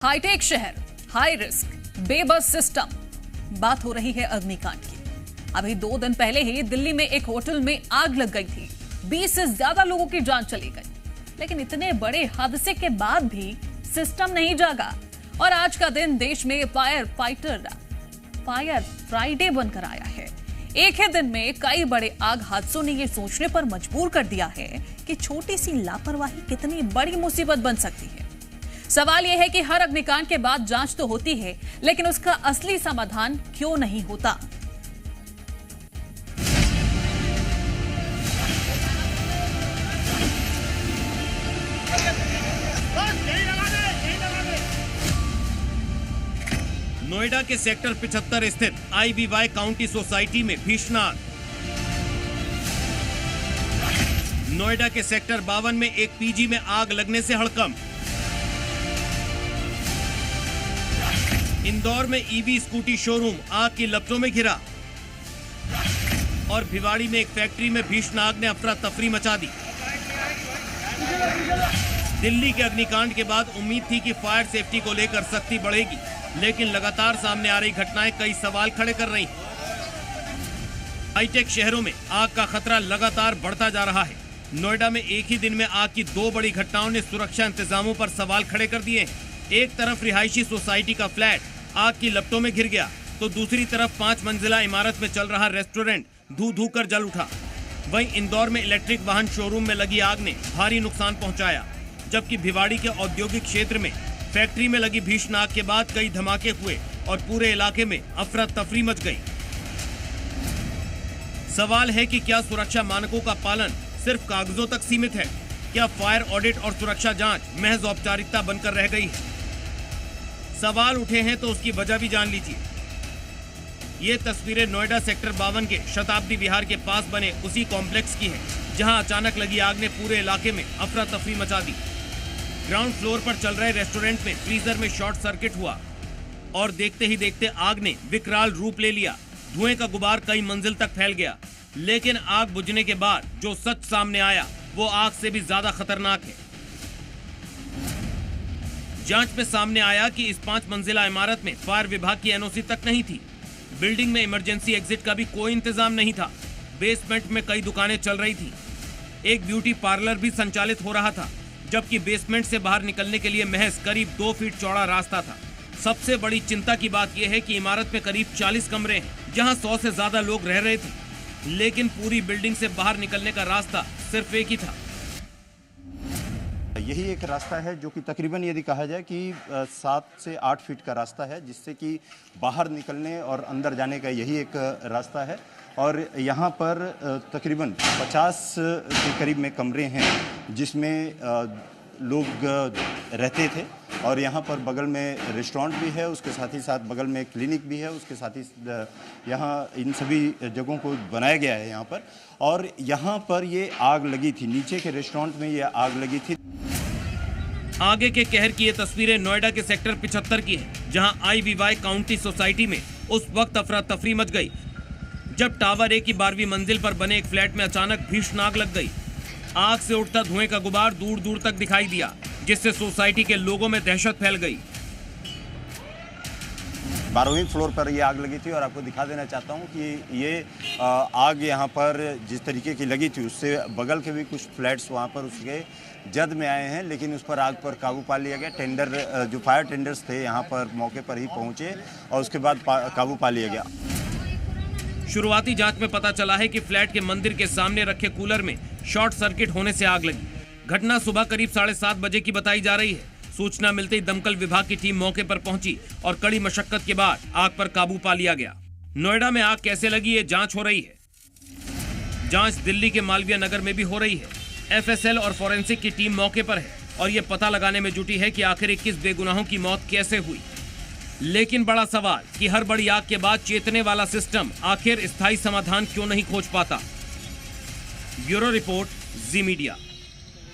Hi tech शहर, high risk, बेबस system. बात हो रही है अग्निकांड की। अभी 2 दिन पहले ही दिल्ली में एक होटल में आग लग गई थी। 20 से ज्यादा लोगों की जान चली गई। लेकिन इतने बड़े हादसे के बाद भी सिस्टम नहीं जागा और आज का दिन देश में फायर फ्राइडे बनकर आया है। एक ही दिन में कई बड़े आग हादसों ने यह सोचने पर मजबूर कर दिया है कि छोटी सी लापरवाही कितनी बड़ी मुसीबत बन सकती है। सवाल यह है कि हर अग्निकांड के बाद जांच तो होती है, लेकिन उसका असली समाधान क्यों नहीं होता? नोएडा के सेक्टर 75 स्थित IVY काउंटी सोसाइटी में भीषण आग। नोएडा के सेक्टर 52 में एक पीजी में आग लगने से हड़कंप। इंदौर में ईवी स्कूटी शोरूम आग की लपटों में घिरा और भिवाड़ी में एक फैक्ट्री में भीषण आग ने अफरा तफरी मचा दी। दिल्ली के अग्निकांड के बाद उम्मीद थी कि फायर सेफ्टी को लेकर सख्ती बढ़ेगी, लेकिन लगातार सामने आ रही घटनाएं कई सवाल खड़े कर रही हैं। हाईटेक शहरों में आग का खतरा लगातार बढ़ता जा रहा है। नोएडा में एक ही दिन में आग की 2 बड़ी घटनाओं ने सुरक्षा इंतजामों पर सवाल खड़े कर दिए हैं। एक तरफ रिहायशी सोसाइटी का फ्लैट आग की लपटों में घिर गया, तो दूसरी तरफ 5 मंजिला इमारत में चल रहा रेस्टोरेंट धू कर जल उठा। वहीं इंदौर में इलेक्ट्रिक वाहन शोरूम में लगी आग ने भारी नुकसान पहुंचाया, जबकि भिवाड़ी के औद्योगिक क्षेत्र में फैक्ट्री में लगी भीषण आग के बाद कई धमाके हुए और पूरे इलाके में अफरा तफरी मच गई। सवाल है कि क्या सुरक्षा मानकों का पालन सिर्फ कागजों तक सीमित है? क्या फायर ऑडिट और सुरक्षा जांच महज औपचारिकता बनकर रह गई है? सवाल उठे हैं तो उसकी वजह भी जान लीजिए। ये तस्वीरें नोएडा सेक्टर 52 के शताब्दी विहार के पास बने उसी कॉम्प्लेक्स की है, जहां अचानक लगी आग ने पूरे इलाके में अफरा तफरी मचा दी। ग्राउंड फ्लोर पर चल रहे रेस्टोरेंट में फ्रीजर में शॉर्ट सर्किट हुआ और देखते ही देखते आग ने विकराल रूप ले लिया। धुएं का गुबार कई मंजिल तक फैल गया, लेकिन आग बुझने के बाद जो सच सामने आया वो आग से भी ज्यादा खतरनाक है। जांच में सामने आया कि इस 5 मंजिला इमारत में फायर विभाग की NOC तक नहीं थी। बिल्डिंग में इमरजेंसी एग्जिट का भी कोई इंतजाम नहीं था। बेसमेंट में कई दुकानें चल रही थी। एक ब्यूटी पार्लर भी संचालित हो रहा था, जबकि बेसमेंट से बाहर निकलने के लिए महज करीब 2 फीट चौड़ा रास्ता था। सबसे बड़ी चिंता की बात यह है कि इमारत में करीब 40 कमरे हैं, जहां 100 से ज्यादा लोग रह रहे थे, लेकिन पूरी बिल्डिंग से बाहर निकलने का रास्ता सिर्फ एक ही था। यही एक रास्ता है जो कि तकरीबन यदि कहा जाए कि 7 से 8 फीट का रास्ता है, जिससे कि बाहर निकलने और अंदर जाने का यही एक रास्ता है। और यहाँ पर तकरीबन 50 के करीब में कमरे हैं, जिसमें लोग रहते थे। और यहाँ पर बगल में रेस्टोरेंट भी है, उसके साथ ही साथ बगल में क्लिनिक भी है, उसके साथ ही यहाँ इन सभी जगहों को बनाया गया है यहाँ पर। और यहाँ पर ये आग लगी थी, नीचे के रेस्टोरेंट में ये आग लगी थी। आगे के कहर की ये तस्वीरें नोएडा के सेक्टर 75 की है, जहां IVY काउंटी सोसाइटी में उस वक्त अफरा तफरी मच गई जब टावर A की 12वीं मंजिल पर बने एक फ्लैट में अचानक भीषण आग लग गई। आग से उठता धुएं का गुबार दूर दूर तक दिखाई दिया, जिससे सोसाइटी के लोगों में दहशत फैल गई। 12वीं फ्लोर पर ये आग लगी थी और आपको दिखा देना चाहता हूँ कि ये आग यहाँ पर जिस तरीके की लगी थी, उससे बगल के भी कुछ फ्लैट्स वहाँ पर उसके जद में आए हैं, लेकिन उस पर आग पर काबू पा लिया गया। टेंडर जो फायर टेंडर्स थे यहाँ पर मौके पर ही पहुँचे और उसके बाद काबू पा लिया गया। शुरुआती जांच में पता चला है कि फ्लैट के मंदिर के सामने रखे कूलर में शॉर्ट सर्किट होने से आग लगी। घटना सुबह करीब 7:30 बजे की बताई जा रही है। सूचना मिलते ही दमकल विभाग की टीम मौके पर पहुंची और कड़ी मशक्कत के बाद आग पर काबू पा लिया गया। नोएडा में आग कैसे लगी, ये जांच हो रही है। जांच दिल्ली के मालवीय नगर में भी हो रही है। FSL और फॉरेंसिक की टीम मौके पर है और ये पता लगाने में जुटी है कि आखिर 21 बेगुनाहों की मौत कैसे हुई। लेकिन बड़ा सवाल कि हर बड़ी आग के बाद चेतने वाला सिस्टम आखिर स्थायी समाधान क्यों नहीं खोज पाता। ब्यूरो रिपोर्ट, जी मीडिया।